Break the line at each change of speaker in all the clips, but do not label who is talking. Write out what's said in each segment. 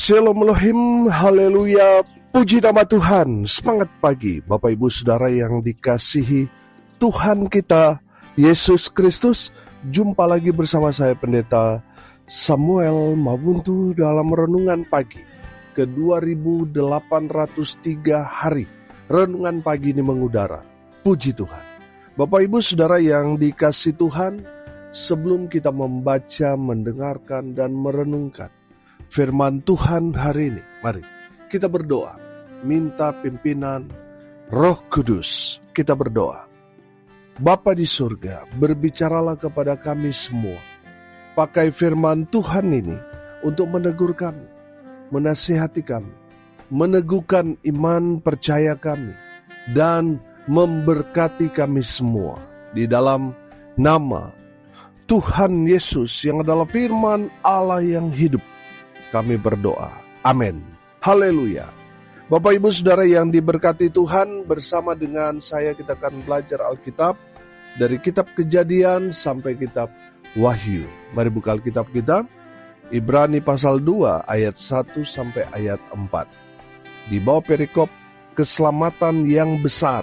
Shalom Elohim, haleluya, puji nama Tuhan. Semangat pagi Bapak Ibu Saudara yang dikasihi Tuhan kita Yesus Kristus. Jumpa lagi bersama saya Pendeta Samuel Mabuntu dalam renungan pagi ke 2803 hari. Renungan pagi ini mengudara. Puji Tuhan. Bapak Ibu Saudara yang dikasihi Tuhan, sebelum kita membaca, mendengarkan dan merenungkan firman Tuhan hari ini, mari kita berdoa, minta pimpinan Roh Kudus. Kita berdoa. Bapa di surga, berbicaralah kepada kami semua. Pakai firman Tuhan ini untuk menegur kami, menasihati kami, meneguhkan iman percaya kami, dan memberkati kami semua. Di dalam nama Tuhan Yesus yang adalah firman Allah yang hidup, kami berdoa. Amin. Haleluya. Bapak Ibu Saudara yang diberkati Tuhan, bersama dengan saya kita akan belajar Alkitab dari kitab Kejadian sampai kitab Wahyu. Mari buka Alkitab kita. Ibrani pasal 2 ayat 1 sampai ayat 4. Di bawah perikop keselamatan yang besar.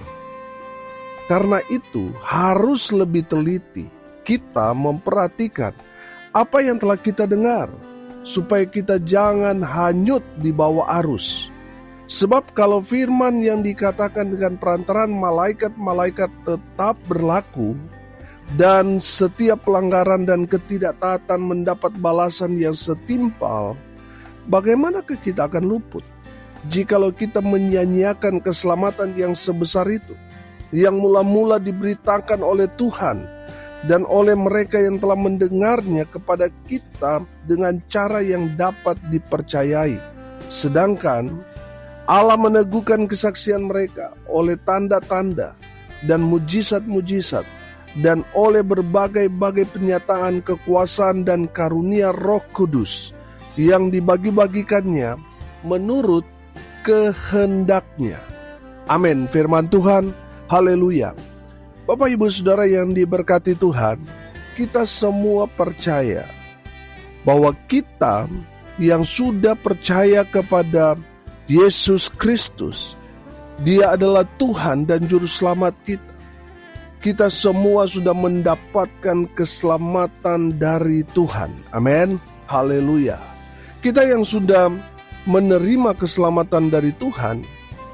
Karena itu harus lebih teliti kita memperhatikan apa yang telah kita dengar, supaya kita jangan hanyut di bawah arus. Sebab kalau firman yang dikatakan dengan perantaran malaikat-malaikat tetap berlaku, dan setiap pelanggaran dan ketidaktaatan mendapat balasan yang setimpal, bagaimanakah kita akan luput jikalau kita menyia-nyiakan keselamatan yang sebesar itu, yang mula-mula diberitakan oleh Tuhan dan oleh mereka yang telah mendengarnya kepada kita dengan cara yang dapat dipercayai. Sedangkan Allah meneguhkan kesaksian mereka oleh tanda-tanda dan mujizat-mujizat, dan oleh berbagai-bagai penyataan kekuasaan dan karunia Roh Kudus yang dibagi-bagikannya menurut kehendaknya. Amin. Firman Tuhan. Haleluya. Bapak Ibu Saudara yang diberkati Tuhan, kita semua percaya bahwa kita yang sudah percaya kepada Yesus Kristus, Dia adalah Tuhan dan Juru Selamat kita. Kita semua sudah mendapatkan keselamatan dari Tuhan. Amin. Haleluya. Kita yang sudah menerima keselamatan dari Tuhan,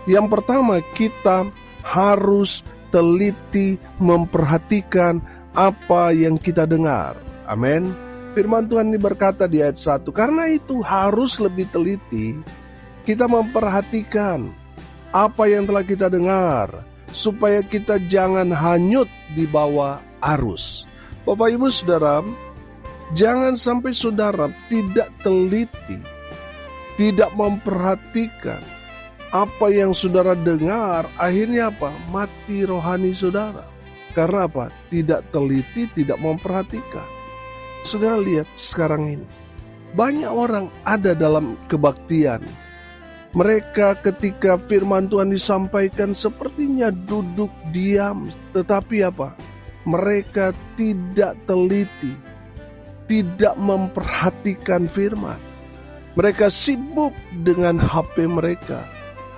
yang pertama kita harus teliti memperhatikan apa yang kita dengar. Amin. Firman Tuhan ini berkata di ayat 1, karena itu harus lebih teliti kita memperhatikan apa yang telah kita dengar, supaya kita jangan hanyut di bawah arus. Bapak Ibu Saudara, jangan sampai saudara tidak teliti, tidak memperhatikan apa yang saudara dengar, akhirnya apa? Mati rohani saudara. Karena apa? Tidak teliti, tidak memperhatikan. Saudara lihat sekarang ini, banyak orang ada dalam kebaktian. Mereka ketika firman Tuhan disampaikan sepertinya duduk diam. Tetapi apa? Mereka tidak teliti, tidak memperhatikan firman. Mereka sibuk dengan HP mereka.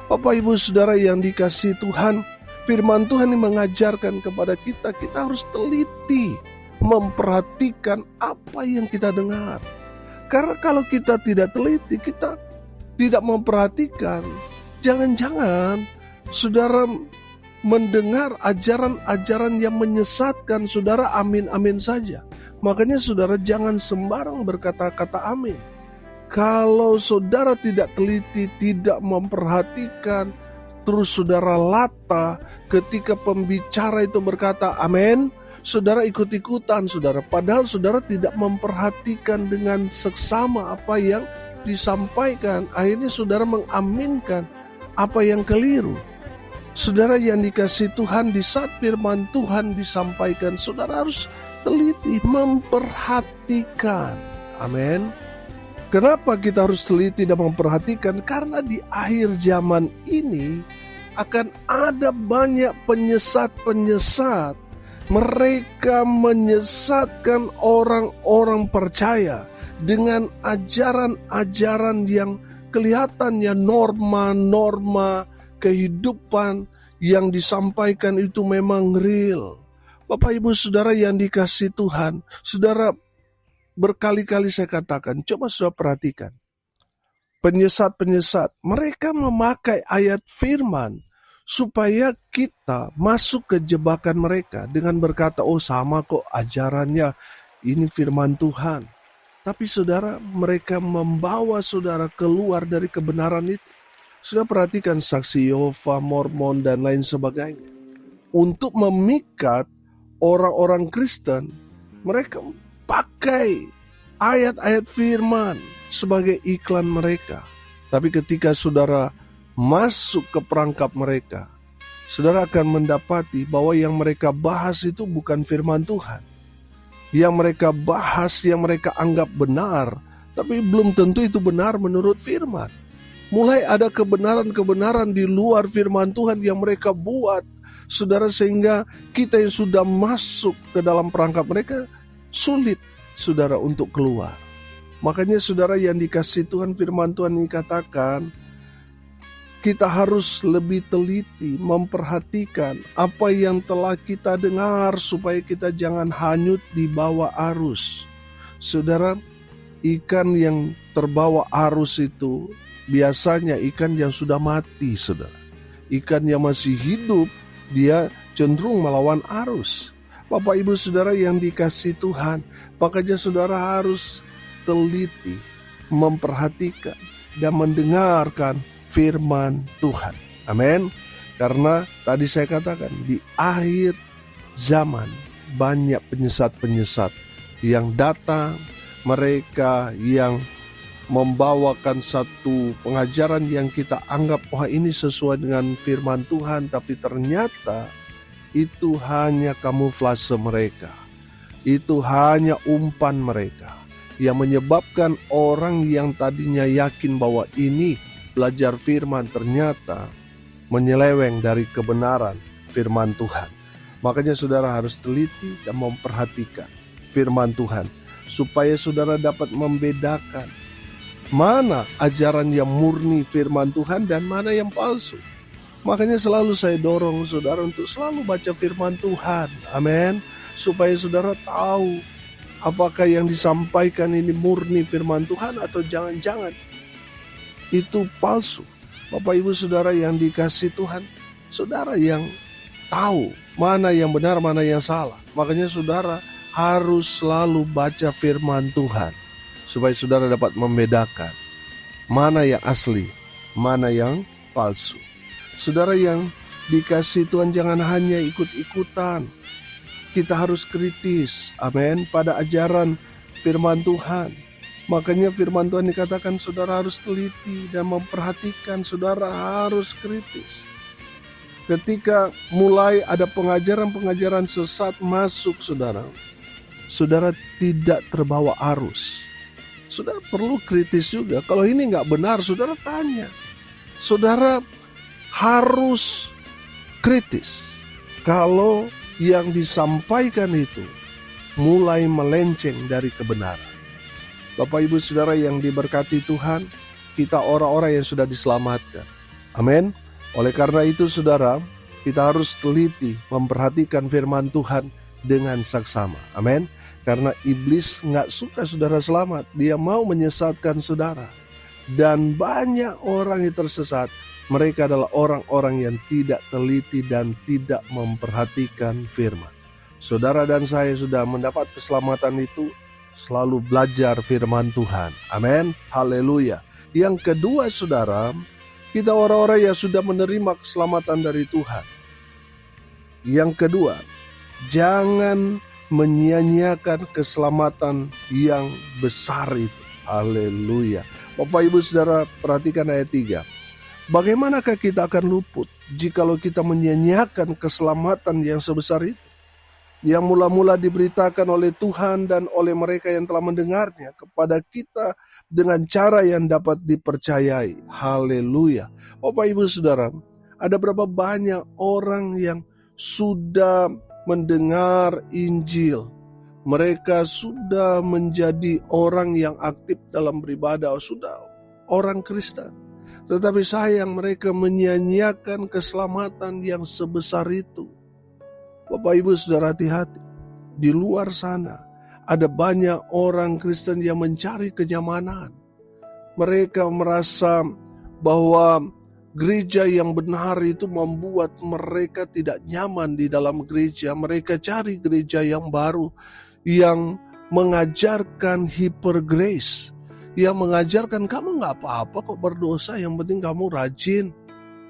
Bapak Ibu Saudara yang dikasihi Tuhan, firman Tuhan ini mengajarkan kepada kita, kita harus teliti memperhatikan apa yang kita dengar. Karena kalau kita tidak teliti, kita tidak memperhatikan, jangan-jangan saudara mendengar ajaran-ajaran yang menyesatkan, saudara amin-amin saja. Makanya saudara jangan sembarang berkata-kata amin. Kalau saudara tidak teliti, tidak memperhatikan, terus saudara lata ketika pembicara itu berkata amin, saudara ikut-ikutan saudara. Padahal saudara tidak memperhatikan dengan seksama apa yang disampaikan. Akhirnya saudara mengaminkan apa yang keliru. Saudara yang dikasihi Tuhan, di saat firman Tuhan disampaikan, saudara harus teliti memperhatikan. Amin. Kenapa kita harus teliti dan memperhatikan? Karena di akhir zaman ini akan ada banyak penyesat-penyesat. Mereka menyesatkan orang-orang percaya dengan ajaran-ajaran yang kelihatannya norma-norma kehidupan yang disampaikan itu memang real. Bapak Ibu Saudara yang dikasihi Tuhan, Saudara, berkali-kali saya katakan, coba Saudara perhatikan. Penyesat-penyesat, mereka memakai ayat firman supaya kita masuk ke jebakan mereka dengan berkata, oh sama kok ajarannya, ini firman Tuhan. Tapi saudara, mereka membawa saudara keluar dari kebenaran itu. Sudah perhatikan saksi Yehova, Mormon, dan lain sebagainya. Untuk memikat orang-orang Kristen, mereka pakai ayat-ayat firman sebagai iklan mereka. Tapi ketika saudara masuk ke perangkap mereka, saudara akan mendapati bahwa yang mereka bahas itu bukan firman Tuhan. Yang mereka bahas, yang mereka anggap benar, tapi belum tentu itu benar menurut firman. Mulai ada kebenaran-kebenaran di luar firman Tuhan yang mereka buat, saudara, sehingga kita yang sudah masuk ke dalam perangkap mereka sulit, saudara, untuk keluar. Makanya saudara yang dikasihi Tuhan, firman Tuhan ini katakan, kita harus lebih teliti memperhatikan apa yang telah kita dengar supaya kita jangan hanyut di bawah arus. Saudara, ikan yang terbawa arus itu biasanya ikan yang sudah mati, saudara. Ikan yang masih hidup, dia cenderung melawan arus. Bapak Ibu Saudara yang dikasihi Tuhan, makanya saudara harus teliti memperhatikan dan mendengarkan firman Tuhan. Amin. Karena tadi saya katakan di akhir zaman banyak penyesat-penyesat yang datang, mereka yang membawakan satu pengajaran yang kita anggap wah ini sesuai dengan firman Tuhan, tapi ternyata itu hanya kamuflase mereka. Itu hanya umpan mereka yang menyebabkan orang yang tadinya yakin bahwa ini belajar firman ternyata menyeleweng dari kebenaran firman Tuhan. Makanya saudara harus teliti dan memperhatikan firman Tuhan supaya saudara dapat membedakan mana ajaran yang murni firman Tuhan dan mana yang palsu. Makanya selalu saya dorong saudara untuk selalu baca firman Tuhan. Amin. Supaya saudara tahu apakah yang disampaikan ini murni firman Tuhan atau jangan-jangan itu palsu. Bapak Ibu Saudara yang dikasihi Tuhan, saudara yang tahu mana yang benar, mana yang salah. Makanya saudara harus selalu baca firman Tuhan supaya saudara dapat membedakan mana yang asli, mana yang palsu. Saudara yang dikasihi Tuhan, jangan hanya ikut-ikutan. Kita harus kritis, amin, pada ajaran firman Tuhan. Makanya firman Tuhan dikatakan saudara harus teliti dan memperhatikan, saudara harus kritis. Ketika mulai ada pengajaran-pengajaran sesat masuk saudara tidak terbawa arus. Saudara perlu kritis juga. Kalau ini nggak benar, saudara tanya. Saudara harus kritis. Kalau yang disampaikan itu mulai melenceng dari kebenaran. Bapak Ibu Saudara yang diberkati Tuhan, kita orang-orang yang sudah diselamatkan. Amin. Oleh karena itu saudara, kita harus teliti memperhatikan firman Tuhan dengan saksama. Amin. Karena iblis gak suka saudara selamat. Dia mau menyesatkan saudara. Dan banyak orang yang tersesat, mereka adalah orang-orang yang tidak teliti dan tidak memperhatikan firman. Saudara dan saya sudah mendapat keselamatan itu, selalu belajar firman Tuhan. Amin. Haleluya. Yang kedua saudara, kita orang-orang yang sudah menerima keselamatan dari Tuhan. Yang kedua, jangan menyia-nyiakan keselamatan yang besar itu. Haleluya. Bapak Ibu Saudara perhatikan ayat 3. Bagaimanakah kita akan luput jikalau kita menyia-nyiakan keselamatan yang sebesar itu? Yang mula-mula diberitakan oleh Tuhan dan oleh mereka yang telah mendengarnya kepada kita dengan cara yang dapat dipercayai. Haleluya. Bapak Ibu Saudara, ada berapa banyak orang yang sudah mendengar Injil. Mereka sudah menjadi orang yang aktif dalam beribadah, sudah orang Kristen. Tetapi sayang mereka menyia-nyiakan keselamatan yang sebesar itu. Bapak Ibu Saudara, hati-hati. Di luar sana ada banyak orang Kristen yang mencari kenyamanan. Mereka merasa bahwa gereja yang benar itu membuat mereka tidak nyaman di dalam gereja. Mereka cari gereja yang baru, yang mengajarkan hyper grace, yang mengajarkan kamu gak apa-apa kok berdosa, yang penting kamu rajin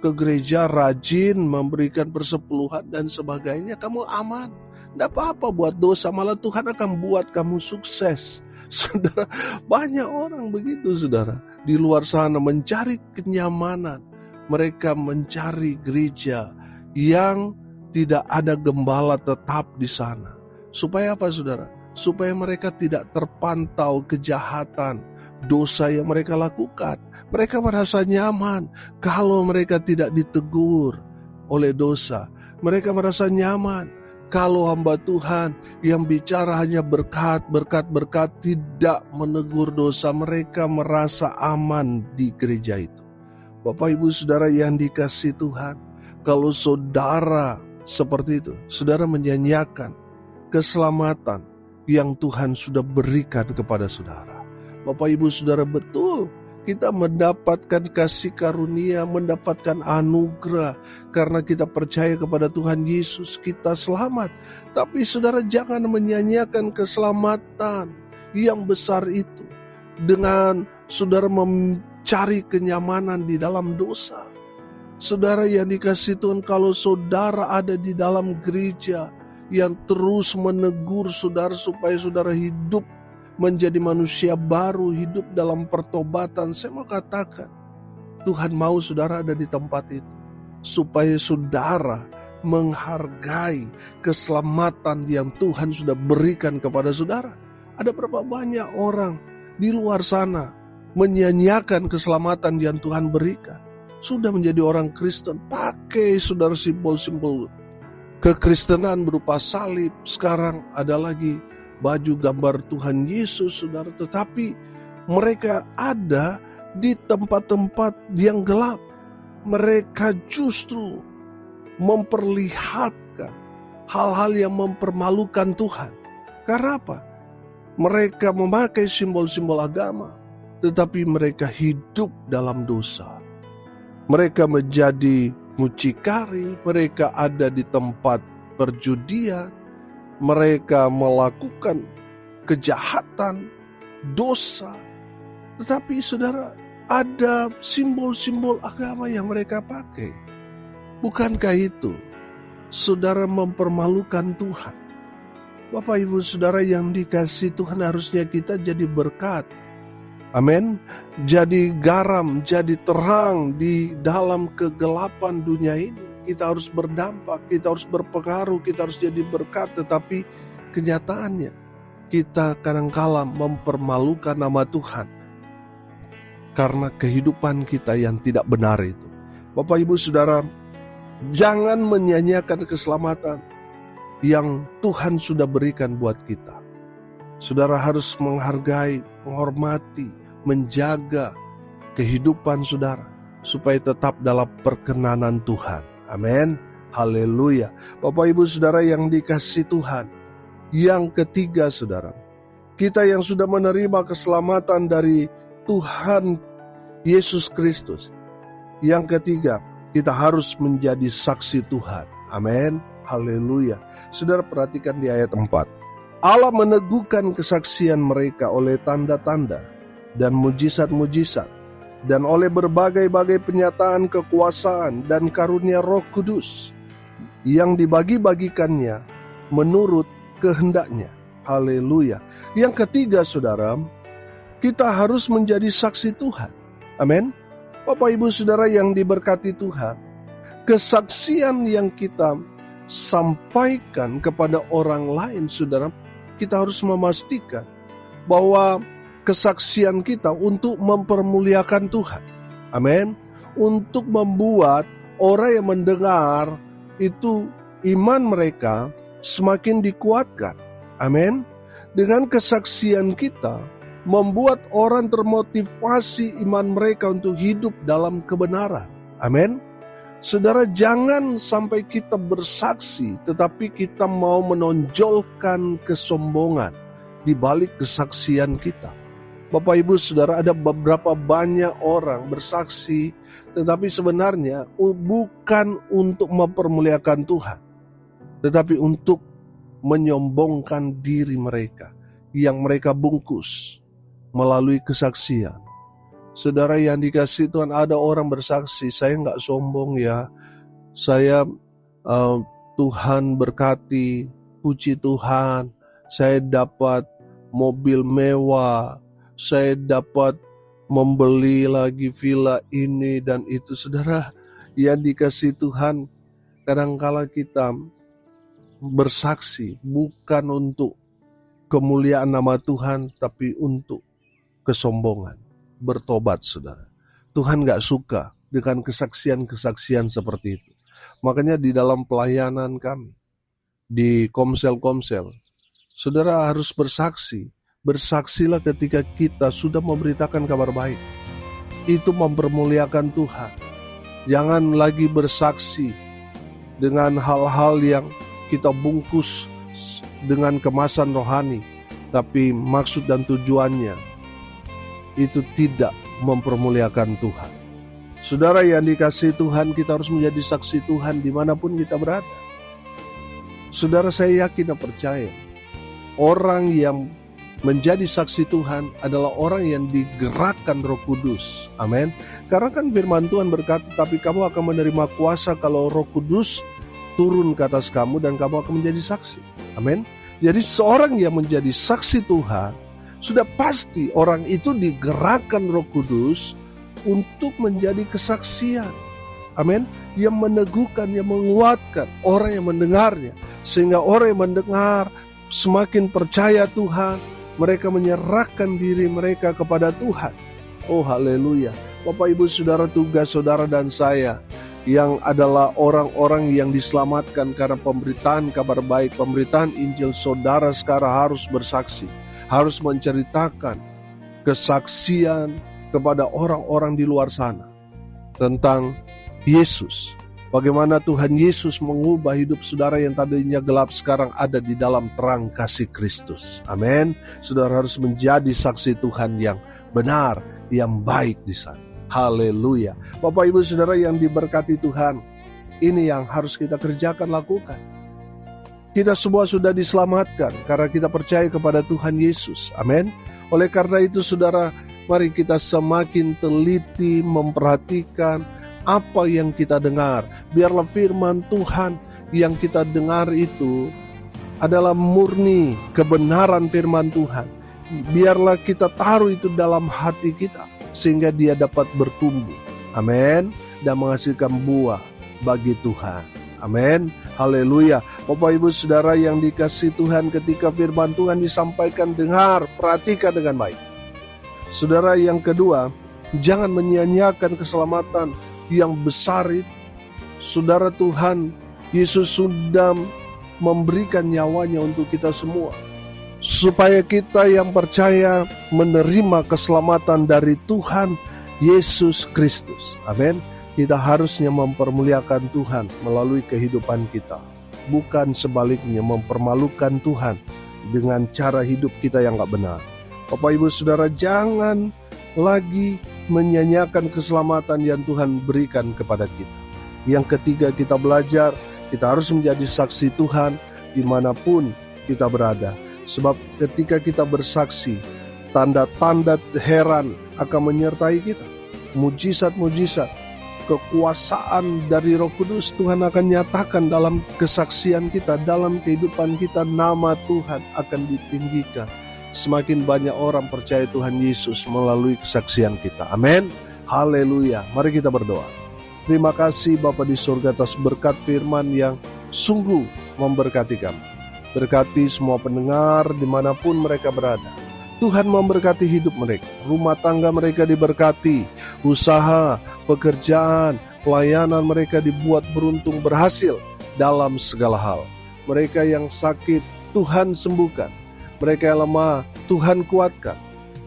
ke gereja, rajin memberikan persepuluhan dan sebagainya, kamu aman. Gak apa-apa buat dosa, malah Tuhan akan buat kamu sukses. Saudara, banyak orang begitu saudara. Di luar sana mencari kenyamanan. Mereka mencari gereja yang tidak ada gembala tetap di sana. Supaya apa saudara? Supaya mereka tidak terpantau kejahatan, dosa yang mereka lakukan. Mereka merasa nyaman kalau mereka tidak ditegur oleh dosa. Mereka merasa nyaman kalau hamba Tuhan yang bicara hanya berkat, tidak menegur dosa. Mereka merasa aman di gereja itu. Bapak Ibu Saudara yang dikasihi Tuhan, kalau saudara seperti itu, saudara menyanyiakan keselamatan yang Tuhan sudah berikan kepada saudara. Bapak Ibu Saudara, betul kita mendapatkan kasih karunia, mendapatkan anugerah karena kita percaya kepada Tuhan Yesus, kita selamat. Tapi saudara jangan menyanyiakan keselamatan yang besar itu dengan saudara mencari kenyamanan di dalam dosa. Saudara yang dikasihi Tuhan, kalau saudara ada di dalam gereja yang terus menegur saudara supaya saudara hidup menjadi manusia baru, hidup dalam pertobatan, saya mau katakan Tuhan mau saudara ada di tempat itu supaya saudara menghargai keselamatan yang Tuhan sudah berikan kepada saudara. Ada berapa banyak orang di luar sana menyanyiakan keselamatan yang Tuhan berikan, sudah menjadi orang Kristen, pakai saudara simbol-simbol kekristenan berupa salib, sekarang ada lagi baju gambar Tuhan Yesus saudara, tetapi mereka ada di tempat-tempat yang gelap. Mereka justru memperlihatkan hal-hal yang mempermalukan Tuhan. Karena apa? Mereka memakai simbol-simbol agama, tetapi mereka hidup dalam dosa. Mereka menjadi mucikari, mereka ada di tempat perjudian, mereka melakukan kejahatan, dosa. Tetapi saudara, ada simbol-simbol agama yang mereka pakai. Bukankah itu saudara mempermalukan Tuhan? Bapak Ibu Saudara yang dikasihi Tuhan, harusnya kita jadi berkat. Amin. Jadi garam, jadi terang di dalam kegelapan dunia ini. Kita harus berdampak, kita harus berpengaruh, kita harus jadi berkat. Tetapi kenyataannya kita kadang-kala mempermalukan nama Tuhan karena kehidupan kita yang tidak benar itu. Bapak Ibu Saudara, jangan menyanyiakan keselamatan yang Tuhan sudah berikan buat kita. Saudara harus menghargai, menghormati, menjaga kehidupan saudara supaya tetap dalam perkenanan Tuhan. Amin. Haleluya. Bapak Ibu Saudara yang dikasihi Tuhan, yang ketiga saudara, kita yang sudah menerima keselamatan dari Tuhan Yesus Kristus, yang ketiga, kita harus menjadi saksi Tuhan. Amin. Haleluya. Saudara perhatikan di ayat 4. Allah meneguhkan kesaksian mereka oleh tanda-tanda dan mujizat-mujizat, dan oleh berbagai-bagai penyataan kekuasaan dan karunia Roh Kudus yang dibagi-bagikannya menurut kehendaknya. Haleluya. Yang ketiga saudara, kita harus menjadi saksi Tuhan. Amin. Bapak Ibu Saudara yang diberkati Tuhan, kesaksian yang kita sampaikan kepada orang lain saudara, kita harus memastikan bahwa kesaksian kita untuk mempermuliakan Tuhan. Amin. Untuk membuat orang yang mendengar itu iman mereka semakin dikuatkan. Amin. Dengan kesaksian kita, membuat orang termotivasi iman mereka untuk hidup dalam kebenaran. Amin. Saudara, jangan sampai kita bersaksi, tetapi kita mau menonjolkan kesombongan di balik kesaksian kita. Bapak Ibu Saudara, ada beberapa banyak orang bersaksi, tetapi sebenarnya bukan untuk mempermuliakan Tuhan, tetapi untuk menyombongkan diri mereka yang mereka bungkus melalui kesaksian. Saudara yang dikasihi Tuhan, ada orang bersaksi, saya nggak sombong ya, saya Tuhan berkati, puji Tuhan, saya dapat mobil mewah, saya dapat membeli lagi villa ini dan itu. Saudara yang dikasihi Tuhan, kadangkala kita bersaksi bukan untuk kemuliaan nama Tuhan, tapi untuk kesombongan. Bertobat saudara. Tuhan gak suka dengan kesaksian-kesaksian seperti itu. Makanya di dalam pelayanan kami, di komsel-komsel, saudara harus bersaksi. Bersaksilah ketika kita sudah memberitakan kabar baik. Itu mempermuliakan Tuhan. Jangan lagi bersaksi dengan hal-hal yang kita bungkus dengan kemasan rohani, tapi maksud dan tujuannya itu tidak mempermuliakan Tuhan. Saudara yang dikasihi Tuhan, kita harus menjadi saksi Tuhan dimanapun kita berada. Saudara, saya yakin dan percaya, orang yang menjadi saksi Tuhan adalah orang yang digerakkan Roh Kudus. Amin. Karena kan firman Tuhan berkata, tapi kamu akan menerima kuasa kalau Roh Kudus turun ke atas kamu dan kamu akan menjadi saksi. Amin. Jadi seorang yang menjadi saksi Tuhan, sudah pasti orang itu digerakkan Roh Kudus untuk menjadi kesaksian. Amin. Yang meneguhkan, yang menguatkan orang yang mendengarnya. Sehingga orang yang mendengar semakin percaya Tuhan, mereka menyerahkan diri mereka kepada Tuhan. Oh haleluya. Bapak Ibu Saudara, tugas saudara dan saya yang adalah orang-orang yang diselamatkan karena pemberitaan kabar baik, pemberitaan Injil, saudara sekarang harus bersaksi, harus menceritakan kesaksian kepada orang-orang di luar sana tentang Yesus. Bagaimana Tuhan Yesus mengubah hidup saudara yang tadinya gelap sekarang ada di dalam terang kasih Kristus. Amin. Saudara harus menjadi saksi Tuhan yang benar, yang baik di sana. Haleluya. Bapak Ibu Saudara yang diberkati Tuhan, ini yang harus kita kerjakan, lakukan. Kita semua sudah diselamatkan karena kita percaya kepada Tuhan Yesus. Amin. Oleh karena itu saudara, mari kita semakin teliti memperhatikan apa yang kita dengar. Biarlah firman Tuhan yang kita dengar itu adalah murni kebenaran firman Tuhan. Biarlah kita taruh itu dalam hati kita sehingga dia dapat bertumbuh. Amin. Dan menghasilkan buah bagi Tuhan. Amin. Haleluya. Bapak Ibu Saudara yang dikasihi Tuhan, ketika firman Tuhan disampaikan, dengar, perhatikan dengan baik. Saudara yang kedua, jangan menyia-nyiakan keselamatan yang besar itu. Saudara, Tuhan Yesus sudah memberikan nyawanya untuk kita semua, supaya kita yang percaya menerima keselamatan dari Tuhan Yesus Kristus. Amin. Kita harusnya mempermuliakan Tuhan melalui kehidupan kita, bukan sebaliknya mempermalukan Tuhan dengan cara hidup kita yang gak benar. Bapak Ibu Saudara, jangan lagi menyanyiakan keselamatan yang Tuhan berikan kepada kita. Yang ketiga, kita belajar, kita harus menjadi saksi Tuhan dimanapun kita berada. Sebab ketika kita bersaksi, tanda-tanda heran akan menyertai kita. Mujizat-mujizat, kekuasaan dari Roh Kudus Tuhan akan nyatakan dalam kesaksian kita, dalam kehidupan kita. Nama Tuhan akan ditinggikan. Semakin banyak orang percaya Tuhan Yesus melalui kesaksian kita. Amin. Haleluya. Mari kita berdoa. Terima kasih Bapa di surga atas berkat firman yang sungguh memberkati kami. Berkati semua pendengar dimanapun mereka berada. Tuhan memberkati hidup mereka. Rumah tangga mereka diberkati. Usaha, pekerjaan, pelayanan mereka dibuat beruntung, berhasil dalam segala hal. Mereka yang sakit, Tuhan sembuhkan. Mereka yang lemah, Tuhan kuatkan.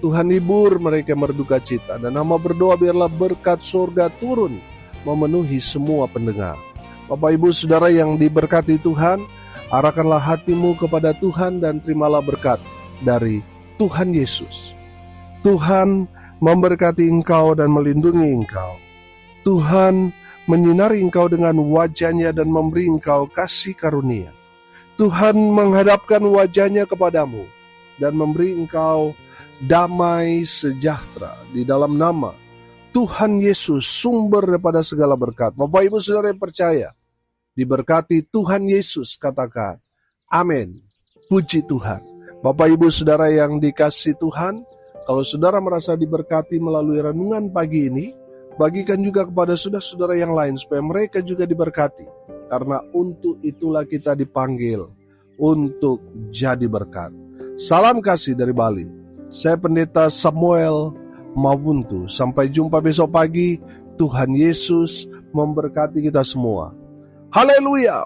Tuhan hibur mereka yang berduka cita, dan hamba berdoa biarlah berkat surga turun memenuhi semua pendengar. Bapak Ibu Saudara yang diberkati Tuhan, arahkanlah hatimu kepada Tuhan dan terimalah berkat dari Tuhan Yesus. Tuhan memberkati engkau dan melindungi engkau. Tuhan menyinari engkau dengan wajah-Nya dan memberi engkau kasih karunia. Tuhan menghadapkan wajah-Nya kepadamu dan memberi engkau damai sejahtera di dalam nama Tuhan Yesus, sumber daripada segala berkat. Bapak Ibu Saudara yang percaya, diberkati Tuhan Yesus, katakan amin. Puji Tuhan. Bapak Ibu Saudara yang dikasihi Tuhan, kalau saudara merasa diberkati melalui renungan pagi ini, bagikan juga kepada saudara-saudara yang lain supaya mereka juga diberkati. Karena untuk itulah kita dipanggil untuk jadi berkat. Salam kasih dari Bali. Saya Pendeta Samuel Mawuntu. Sampai jumpa besok pagi. Tuhan Yesus memberkati kita semua. Haleluya.